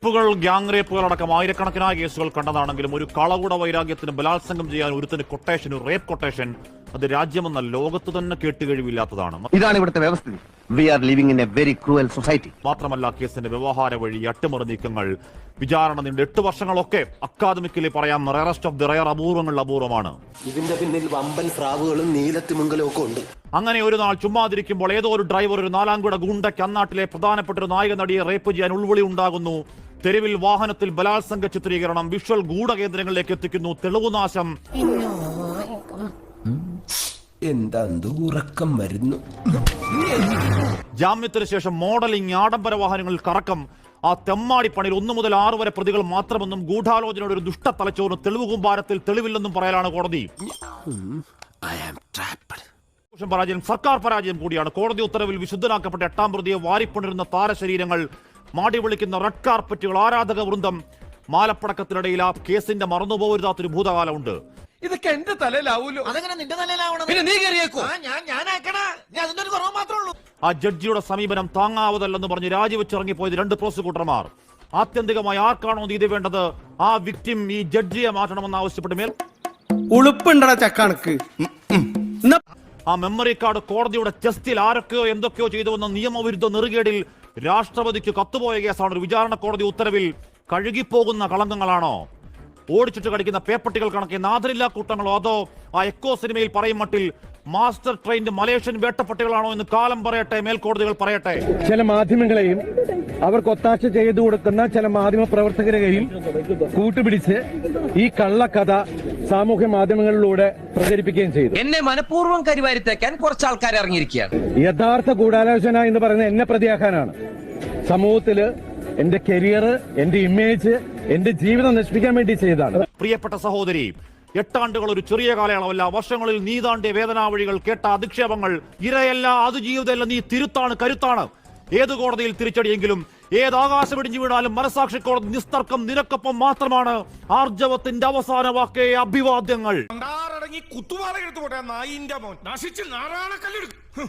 റേപ്പുകൾ, gang റേപ്പുകൾ അടക്കം ആയിരക്കണക്കിനായ കേസുകൾ കണ്ടതാണെങ്കിലും ഒരു കളവുട വൈരാഗ്യത്തിന് ബലാത്സംഗം ചെയ്യാൻ ഒരുത്തിന് കൊട്ടേഷൻ, ഒരു റേപ്പ് കൊട്ടേഷൻ, അത് രാജ്യമെന്ന ലോകത്ത് തന്നെ കേട്ടുകഴിവില്ലാത്തതാണ്. ഇതാണ് ഇവിടുത്തെ വ്യവസ്ഥിതി. We are living in a very cruel society. മാത്രമല്ല, കേസിന്റെ വ്യവഹാര വഴി, അട്ടിമറി നീക്കങ്ങൾ, വിചാരണ നീണ്ട 8 വർഷങ്ങളൊക്കെ അക്കാദമിക്കലി പറയാം റയറസ്റ്റ് ഓഫ് ദി റയർ, അപൂർവമാണ്. ഇതിന്റെ പിന്നിൽ വമ്പൻ സ്രാവുകളും നീലത്തിമിംഗലും ഒക്കെ ഉണ്ട്. അങ്ങനെ ഒരു നാൾ ചുമ്മാതിരിക്കുമ്പോൾ ഏതോ ഒരു ഡ്രൈവർ ഒരു 4-അംഗ ഗുണ്ടയ്ക്ക് അന്നാട്ടിലെ പ്രധാനപ്പെട്ട ഒരു നായക നടിയെ റേപ്പ് ചെയ്യാൻ ഉൾവിളി ഉണ്ടാകുന്നു. തെരുവിൽ വാഹനത്തിൽ ബലാത്സംഗ ചിത്രീകരണം, വിഷ്വൽ ഗൂഢകേന്ദ്രങ്ങളിലേക്ക് എത്തിക്കുന്നു, തെളിവുനാശം. എന്താ ഉറക്കം വരുന്നു. ജാമ്യത്തിന് ശേഷം മോഡലിംഗ്, ആഡംബര വാഹനങ്ങളിൽ കറക്കം. ആ തെമ്മാടിപ്പണിയിൽ 1 മുതൽ 6 വരെ പ്രതികൾ മാത്രമെന്നും ഗൂഢാലോചനയുടെ ഒരു ദുഷ്ട തലച്ചോറിന് തെളിവ് കൂമ്പാരത്തിൽ തെളിവില്ലെന്നും പറയലാണ് കോടതി. പരാജയം സർക്കാർ പരാജയം കൂടിയാണ്. കോടതി ഉത്തരവിൽ വിശുദ്ധനാക്കപ്പെട്ട 8-ാം പ്രതിയെ വാരിപ്പണിരുന്ന താരശരീരങ്ങൾ, മാടി വിളിക്കുന്ന റെഡ് കാർപ്പറ്റുകൾ, ആരാധക വൃന്ദം. മാലപ്പടക്കത്തിനിടയിൽ ആ കേസിന്റെ മറന്നുപോകരുതാത്തൊരു ഭൂതകാലമുണ്ട്. ഇതൊക്കെ എന്റെ തലയിലാവൂലോ. അതെങ്ങനെ നിന്റെ തലയിലാവണം? പിന്നെ നീ കയറിയേക്കോ? അതിന്റെ ഒരു കുറവ് മാത്രമേ ഉള്ളൂ. ആ ജഡ്ജിയുടെ സമീപനം താങ്ങാവതല്ലെന്ന് പറഞ്ഞ് രാജിവെച്ചിറങ്ങിപ്പോയത് 2 പ്രോസിക്യൂട്ടർമാർ. ആത്യന്തികമായി ആർക്കാണോ നീതി വേണ്ടത്, ആ വിക്ടിം ഈ ജഡ്ജിയെ മാറ്റണമെന്ന് ആവശ്യപ്പെട്ട് മേൽ ഉളുപ്പുണ്ടട ചക്കണക്ക്. ആ മെമ്മറി കാർഡ് കോടതിയുടെ ചെസ്റ്റിൽ ആരൊക്കെയോ എന്തൊക്കെയോ ചെയ്തുവെന്ന നിയമവിരുദ്ധ നെറുകേടിൽ രാഷ്ട്രപതിക്ക് കത്തുപോയ കേസാണ്. ഒരു വിചാരണ കോടതി ഉത്തരവിൽ കഴുകിപ്പോകുന്ന കളങ്കങ്ങളാണോ, ഓടിച്ചിട്ട് കടിക്കുന്ന പേപ്പട്ടികൾ കണക്കെ നാദരില്ലാ കൂട്ടങ്ങളോ, അതോ ആ എക്കോ സിനിമയിൽ പറയും മട്ടിൽ മാസ്റ്റർ ട്രെയിൻഡ് മലേഷ്യൻ വേട്ടപ്പട്ടികളാണോ എന്ന് കാലം പറയട്ടെ, മേൽക്കോടതികൾ പറയട്ടെ. ചില മാധ്യമങ്ങളെയും അവർക്ക് ഒത്താശ ചെയ്തു കൊടുക്കുന്ന ചില മാധ്യമ പ്രവർത്തകരെയും കൂട്ടുപിടിച്ച് ഈ കള്ളക്കഥ സാമൂഹ്യ മാധ്യമങ്ങളിലൂടെ പ്രചരിപ്പിക്കുകയും ചെയ്തു. എന്നെ മനഃപൂർവ്വം കരിവാരിത്തേക്കാൻ കുറച്ച് ആൾക്കാർ ഇറങ്ങിയിരിക്കുകയാണ്. യഥാർത്ഥ ഗൂഢാലോചന എന്ന് പറയുന്നത് എന്നെ പ്രതിയാക്കാനാണ്. സമൂഹത്തില് എന്റെ കരിയർ, എന്റെ ഇമേജ്, എന്റെ ജീവിതം നശിപ്പിക്കാൻ വേണ്ടി ചെയ്തതാണ്. പ്രിയപ്പെട്ട സഹോദരി, 8 ആണ്ടുകൾ ഒരു ചെറിയ കാലയളവല്ല. വർഷങ്ങളിൽ നീ താണ്ടിയ വേദനാവഴികൾ, കേട്ട അധിക്ഷേപങ്ങൾ, ഇരയല്ല, അത് ജീവിതമല്ല, നീ തിരുത്താണ്, കരുത്താണ്. ഏത് കോടതിയിൽ തിരിച്ചടിയെങ്കിലും, ഏത് ആകാശം ഇടിഞ്ഞു വീണാലും മനസാക്ഷി കോടതി നിസ്തർക്കം നിനക്കൊപ്പം മാത്രമാണ്. ആർജവത്തിന്റെ അവസാന വാക്കേ അഭിവാദ്യങ്ങൾ. കുത്തുവാള എടുത്തു പോട്ടെ നായിന്റെ മോൻ നശിച്ച് നാരായണക്കല്ലെടുക്കും.